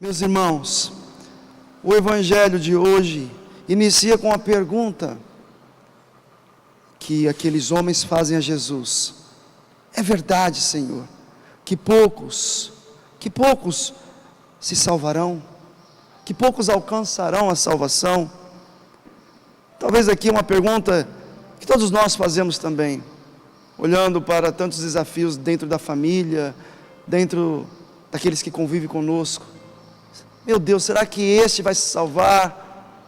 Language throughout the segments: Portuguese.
Meus irmãos, o Evangelho de hoje inicia com a pergunta que aqueles homens fazem a Jesus: é verdade, Senhor, que poucos se salvarão, que poucos alcançarão a salvação? Talvez aqui uma pergunta que todos nós fazemos também, olhando para tantos desafios dentro da família, dentro daqueles que convivem conosco. Meu Deus, será que este vai se salvar?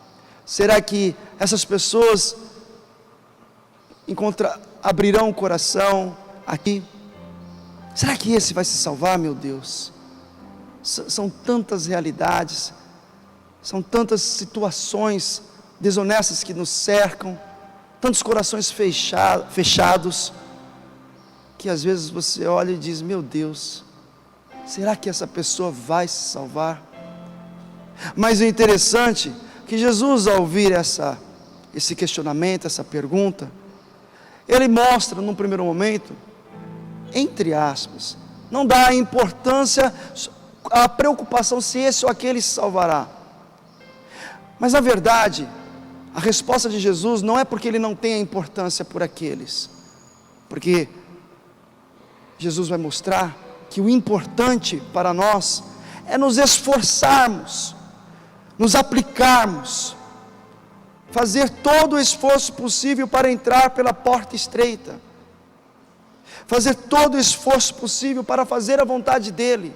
Será que essas pessoas abrirão o coração aqui? Será que esse vai se salvar, meu Deus? São tantas realidades, são tantas situações desonestas que nos cercam, tantos corações fechados, que às vezes você olha e diz: meu Deus, será que essa pessoa vai se salvar? Mas o interessante é que Jesus, ao ouvir esse questionamento, essa pergunta, ele mostra num primeiro momento, entre aspas, não dá importância à preocupação se esse ou aquele se salvará. Mas na verdade, a resposta de Jesus não é porque ele não tenha importância por aqueles, porque Jesus vai mostrar que o importante para nós é nos esforçarmos, nos aplicarmos, fazer todo o esforço possível para entrar pela porta estreita, fazer todo o esforço possível para fazer a vontade dEle.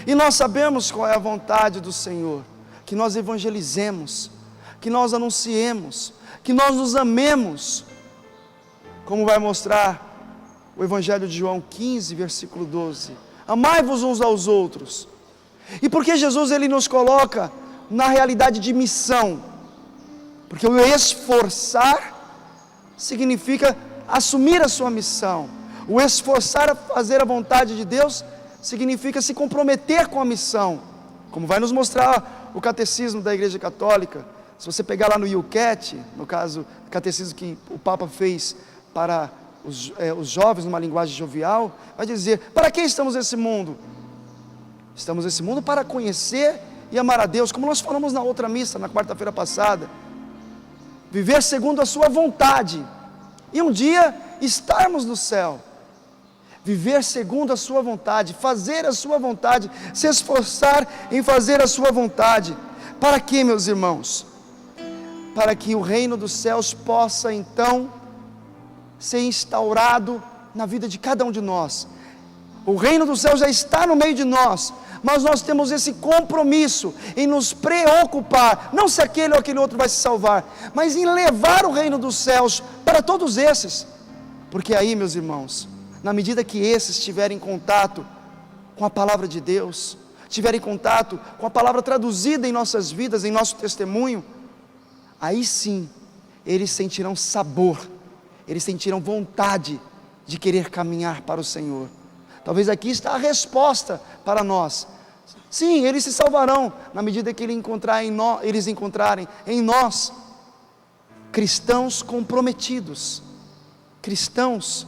E nós sabemos qual é a vontade do Senhor: que nós evangelizemos, que nós anunciemos, que nós nos amemos, como vai mostrar o Evangelho de João 15, versículo 12: amai-vos uns aos outros. E por que Jesus ele nos coloca na realidade de missão? Porque o esforçar significa assumir a sua missão. O esforçar a fazer a vontade de Deus significa se comprometer com a missão, como vai nos mostrar o catecismo da Igreja Católica. Se você pegar lá no Yucat, no caso, o catecismo que o Papa fez para os jovens, numa linguagem jovial, vai dizer: para que estamos nesse mundo? Estamos nesse mundo para conhecer e amar a Deus, como nós falamos na outra missa, na quarta-feira passada. Viver segundo a sua vontade, e um dia estarmos no céu. Viver segundo a sua vontade, fazer a sua vontade, se esforçar em fazer a sua vontade. Para quê, meus irmãos? Para que o reino dos céus possa então ser instaurado na vida de cada um de nós. O reino dos céus já está no meio de nós, mas nós temos esse compromisso em nos preocupar, não se aquele ou aquele outro vai se salvar, mas em levar o reino dos céus para todos esses. Porque aí, meus irmãos, na medida que esses tiverem contato com a palavra de Deus, tiverem contato com a palavra traduzida em nossas vidas, em nosso testemunho, aí sim, eles sentirão sabor, eles sentirão vontade de querer caminhar para o Senhor. Talvez aqui está a resposta para nós. Sim, eles se salvarão na medida que eles encontrarem em nós cristãos comprometidos, cristãos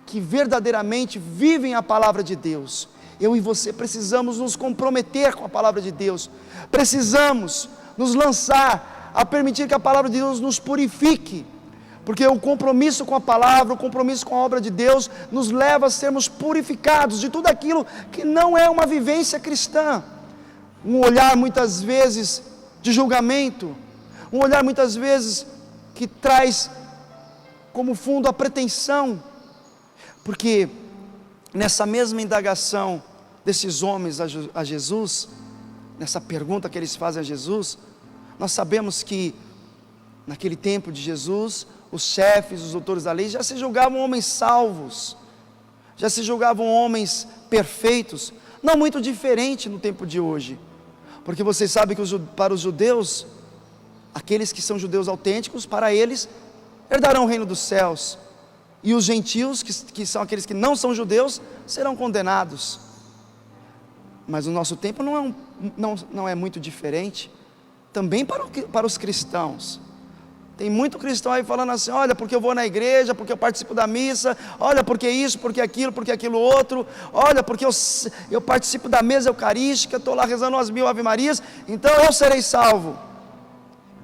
que verdadeiramente vivem a palavra de Deus. Eu e você precisamos nos comprometer com a palavra de Deus, precisamos nos lançar a permitir que a palavra de Deus nos purifique, porque o compromisso com a palavra, o compromisso com a obra de Deus nos leva a sermos purificados de tudo aquilo que não é uma vivência cristã. Um olhar muitas vezes de julgamento, um olhar muitas vezes que traz como fundo a pretensão, porque nessa mesma indagação desses homens a Jesus, nessa pergunta que eles fazem a Jesus, nós sabemos que naquele tempo de Jesus, os chefes, os doutores da lei já se julgavam homens salvos, já se julgavam homens perfeitos, não muito diferente no tempo de hoje, porque vocês sabem que para os judeus, aqueles que são judeus autênticos, para eles herdarão o reino dos céus, e os gentios, que são aqueles que não são judeus, serão condenados. Mas o nosso tempo não é muito diferente, também para os cristãos. Tem muito cristão aí falando assim: olha, porque eu vou na igreja, porque eu participo da missa, olha, porque isso, porque aquilo outro, olha, porque eu participo da mesa eucarística, estou lá rezando as 1000 Ave Marias, então eu serei salvo.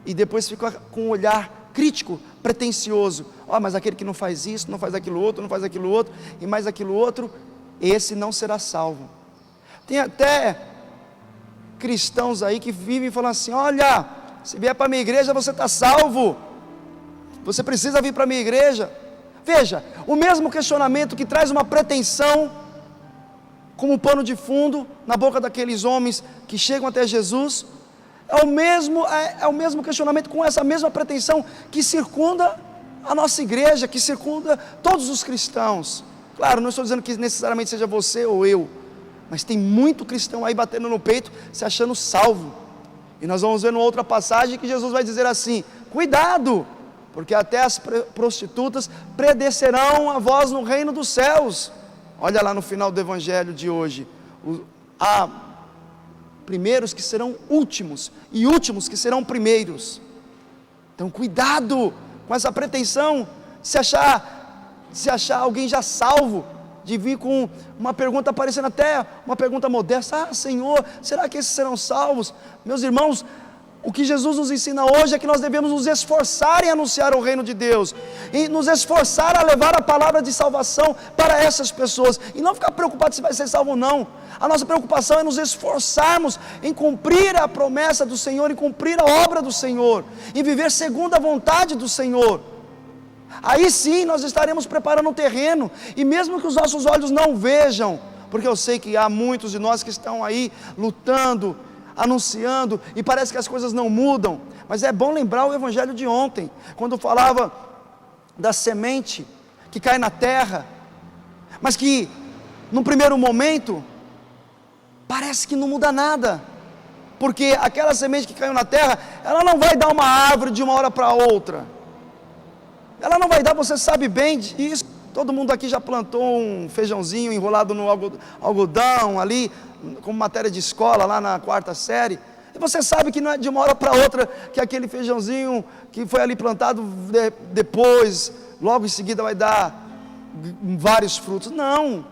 E depois fica com um olhar crítico, pretensioso: ó, mas aquele que não faz isso, não faz aquilo outro, não faz aquilo outro, e mais aquilo outro, esse não será salvo. Tem até cristãos aí que vivem falando assim: olha, se vier para a minha igreja você está salvo, você precisa vir para a minha igreja. Veja, o mesmo questionamento que traz uma pretensão como pano de fundo na boca daqueles homens que chegam até Jesus, é o mesmo questionamento com essa mesma pretensão que circunda a nossa igreja, que circunda todos os cristãos. Claro, não estou dizendo que necessariamente seja você ou eu, mas tem muito cristão aí batendo no peito, se achando salvo. E nós vamos ver numa outra passagem que Jesus vai dizer assim: cuidado, porque até as prostitutas prevalecerão a vós no reino dos céus. Olha lá no final do evangelho de hoje: há primeiros que serão últimos, e últimos que serão primeiros. Então cuidado com essa pretensão, se achar alguém já salvo, de vir com uma pergunta parecendo até uma pergunta modesta: ah, Senhor, será que esses serão salvos? Meus irmãos, o que Jesus nos ensina hoje é que nós devemos nos esforçar em anunciar o reino de Deus, e nos esforçar a levar a palavra de salvação para essas pessoas, e não ficar preocupado se vai ser salvo ou não. A nossa preocupação é nos esforçarmos em cumprir a promessa do Senhor, em cumprir a obra do Senhor, em viver segundo a vontade do Senhor. Aí sim nós estaremos preparando o terreno, e mesmo que os nossos olhos não vejam, porque eu sei que há muitos de nós que estão aí lutando, anunciando, e parece que as coisas não mudam, mas é bom lembrar o evangelho de ontem, quando falava da semente que cai na terra, mas que no primeiro momento parece que não muda nada, porque aquela semente que caiu na terra, ela não vai dar uma árvore de uma hora para outra. Ela não vai dar, você sabe bem disso. Todo mundo aqui já plantou um feijãozinho enrolado no algodão ali, como matéria de escola lá na 4ª série. E você sabe que não é de uma hora para outra que aquele feijãozinho que foi ali plantado depois, logo em seguida vai dar vários frutos. Não.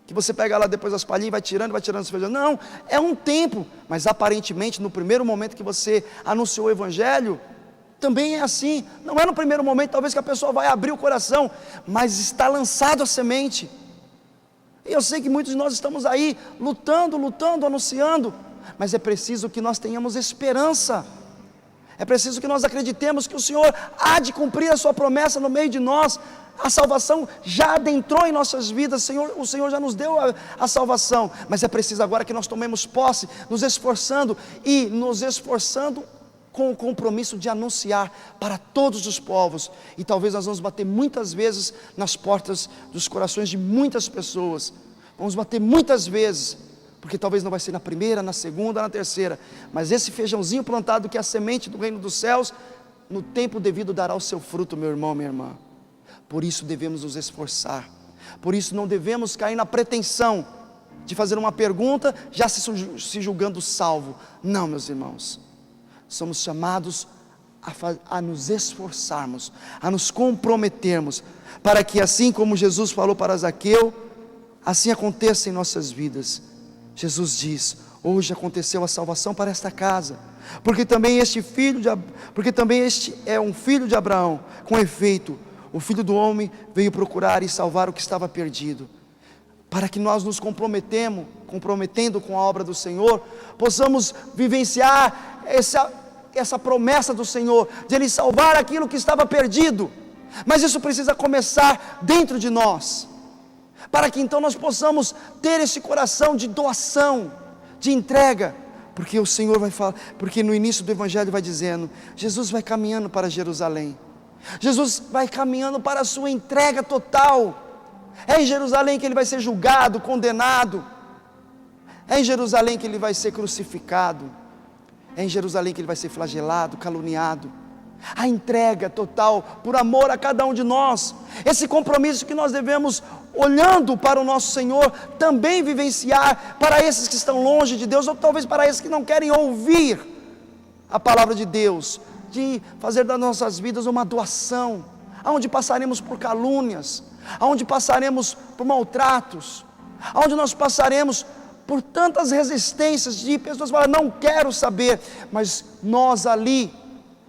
Que você pega lá depois as palhinhas e vai tirando os feijões. Não, é um tempo. Mas aparentemente no primeiro momento que você anunciou o evangelho, também é assim. Não é no primeiro momento talvez que a pessoa vai abrir o coração, mas está lançado a semente. E eu sei que muitos de nós estamos aí lutando, anunciando, mas é preciso que nós tenhamos esperança, é preciso que nós acreditemos que o Senhor há de cumprir a sua promessa no meio de nós. A salvação já adentrou em nossas vidas, o Senhor já nos deu a salvação, mas é preciso agora que nós tomemos posse, nos esforçando com o compromisso de anunciar para todos os povos. E talvez nós vamos bater muitas vezes nas portas dos corações de muitas pessoas, vamos bater muitas vezes, porque talvez não vai ser na primeira, na segunda, na terceira, mas esse feijãozinho plantado que é a semente do reino dos céus, no tempo devido dará o seu fruto, meu irmão, minha irmã. Por isso devemos nos esforçar, por isso não devemos cair na pretensão de fazer uma pergunta já se julgando salvo. Não, meus irmãos, somos chamados a nos esforçarmos, a nos comprometermos, para que assim como Jesus falou para Zaqueu, assim aconteça em nossas vidas. Jesus diz: hoje aconteceu a salvação para esta casa, porque também este é um filho de Abraão. Com efeito, o Filho do Homem veio procurar e salvar o que estava perdido. Para que nós nos comprometendo com a obra do Senhor, possamos vivenciar essa promessa do Senhor, de Ele salvar aquilo que estava perdido. Mas isso precisa começar dentro de nós, para que então nós possamos ter esse coração de doação, de entrega, porque o Senhor vai falar, porque no início do Evangelho vai dizendo, Jesus vai caminhando para Jerusalém, Jesus vai caminhando para a sua entrega total. É em Jerusalém que Ele vai ser julgado, condenado, é em Jerusalém que Ele vai ser crucificado, é em Jerusalém que Ele vai ser flagelado, caluniado. A entrega total, por amor a cada um de nós, esse compromisso que nós devemos, olhando para o nosso Senhor, também vivenciar para esses que estão longe de Deus, ou talvez para esses que não querem ouvir a palavra de Deus, de fazer das nossas vidas uma doação, aonde passaremos por calúnias, aonde passaremos por maltratos, aonde nós passaremos por tantas resistências de pessoas que falam, não quero saber, mas nós ali,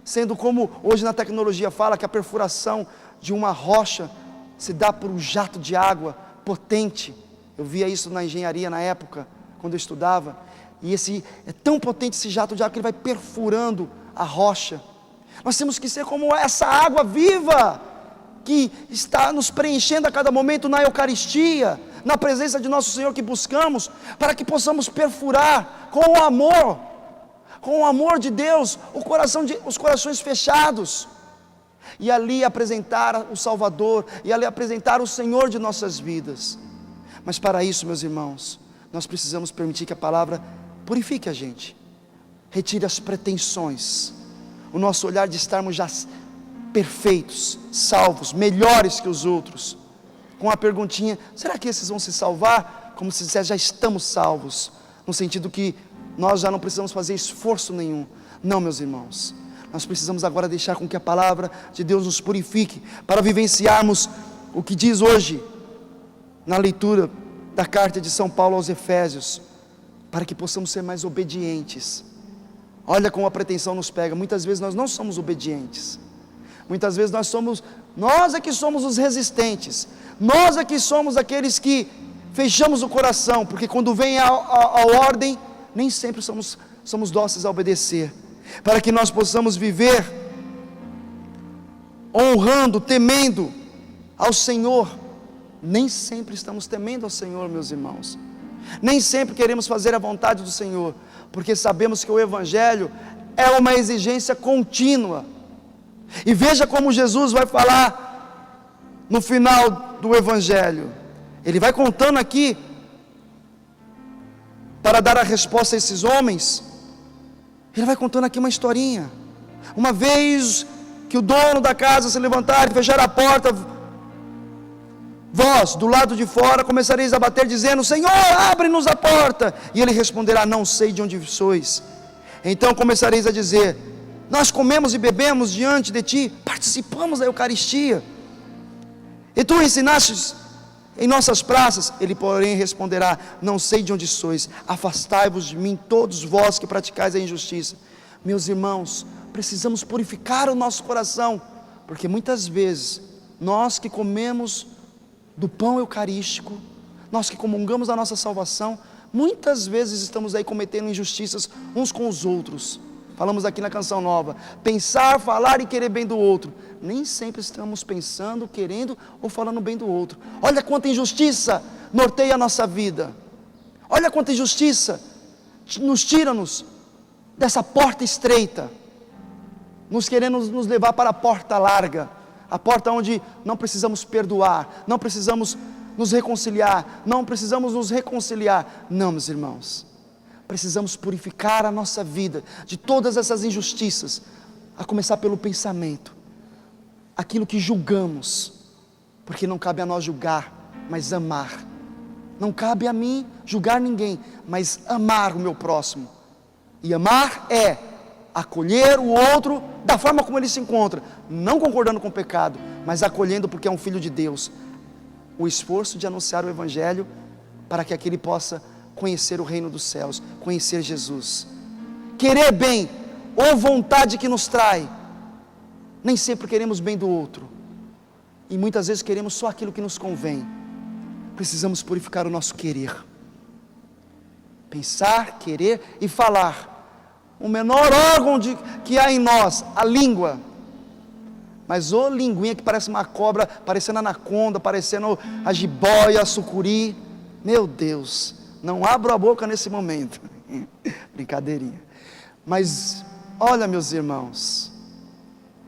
sendo como hoje na tecnologia fala, que a perfuração de uma rocha se dá por um jato de água potente. Eu via isso na engenharia na época, quando eu estudava, e é tão potente esse jato de água que ele vai perfurando a rocha. Nós temos que ser como essa água viva, que está nos preenchendo a cada momento na Eucaristia, na presença de nosso Senhor que buscamos, para que possamos perfurar com o amor de Deus, os corações fechados, e ali apresentar o Salvador, e ali apresentar o Senhor de nossas vidas. Mas para isso, meus irmãos, nós precisamos permitir que a palavra purifique a gente, retire as pretensões, o nosso olhar de estarmos já perfeitos, salvos, melhores que os outros, com a perguntinha, será que esses vão se salvar? Como se dissesse, já estamos salvos, no sentido que nós já não precisamos fazer esforço nenhum. Não, meus irmãos, nós precisamos agora deixar com que a palavra de Deus nos purifique, para vivenciarmos o que diz hoje, na leitura da carta de São Paulo aos Efésios, para que possamos ser mais obedientes. Olha como a pretensão nos pega, muitas vezes nós não somos obedientes, muitas vezes nós é que somos os resistentes, nós é que somos aqueles que fechamos o coração, porque quando vem a ordem, nem sempre somos dóceis a obedecer, para que nós possamos viver honrando, temendo ao Senhor. Nem sempre estamos temendo ao Senhor, meus irmãos, nem sempre queremos fazer a vontade do Senhor, porque sabemos que o Evangelho é uma exigência contínua. E veja como Jesus vai falar no final do Evangelho. Ele vai contando aqui, para dar a resposta a esses homens, ele vai contando aqui uma historinha. Uma vez que o dono da casa se levantar e fechar a porta, vós, do lado de fora, começareis a bater, dizendo, Senhor, abre-nos a porta. E ele responderá, não sei de onde sois. Então começareis a dizer, nós comemos e bebemos diante de ti, participamos da Eucaristia, e tu ensinastes em nossas praças. Ele, porém, responderá, não sei de onde sois, afastai-vos de mim, todos vós que praticais a injustiça. Meus irmãos, precisamos purificar o nosso coração, porque muitas vezes, nós que comemos do pão eucarístico, nós que comungamos da nossa salvação, muitas vezes estamos aí cometendo injustiças uns com os outros. Falamos aqui na canção nova, pensar, falar e querer bem do outro. Nem sempre estamos pensando, querendo ou falando bem do outro. Olha quanta injustiça norteia a nossa vida, olha quanta injustiça nos tira-nos dessa porta estreita, nos querendo nos levar para a porta larga, a porta onde não precisamos perdoar, não precisamos nos reconciliar, não precisamos nos reconciliar. Não, meus irmãos, precisamos purificar a nossa vida de todas essas injustiças, a começar pelo pensamento, aquilo que julgamos, porque não cabe a nós julgar, mas amar. Não cabe a mim julgar ninguém, mas amar o meu próximo. E amar é acolher o outro da forma como ele se encontra, não concordando com o pecado, mas acolhendo porque é um filho de Deus. O esforço de anunciar o Evangelho para que aquele possa conhecer o reino dos céus, conhecer Jesus. Querer bem ou vontade que nos trai. Nem sempre queremos bem do outro, e muitas vezes queremos só aquilo que nos convém. Precisamos purificar o nosso querer, pensar, querer e falar. O menor órgão que há em nós, a língua, mas ô linguinha que parece uma cobra, parecendo anaconda, parecendo a jiboia, a sucuri. Meu Deus, não abro a boca nesse momento. Brincadeirinha. Mas olha, meus irmãos,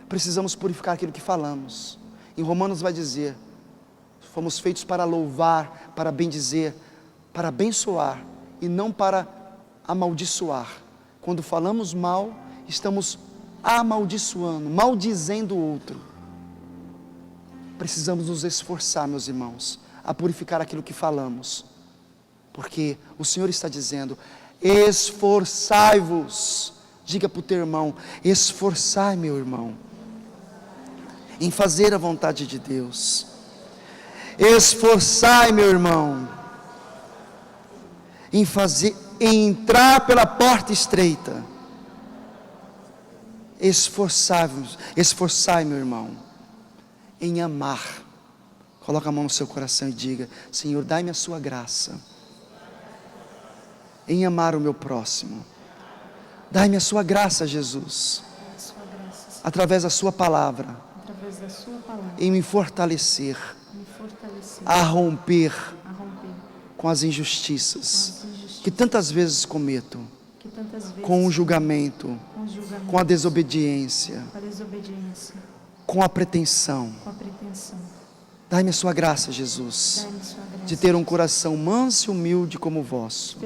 precisamos purificar aquilo que falamos. Em Romanos vai dizer, fomos feitos para louvar, para bendizer, para abençoar e não para amaldiçoar. Quando falamos mal, estamos amaldiçoando, maldizendo o outro. Precisamos nos esforçar, meus irmãos, a purificar aquilo que falamos, porque o Senhor está dizendo, esforçai-vos Diga para o teu irmão: esforçai, meu irmão, em fazer a vontade de Deus. Esforçai, meu irmão, em entrar pela porta estreita. Esforçai, meu irmão, em amar. Coloca a mão no seu coração e diga: Senhor, dai-me a sua graça em amar o meu próximo. Dai-me a sua graça, Jesus, através da sua palavra, em me fortalecer, a romper com as injustiças que tantas vezes cometo, com o julgamento, com a desobediência, com a pretensão. Dai-me a sua graça, Jesus, de ter um coração manso e humilde como o vosso.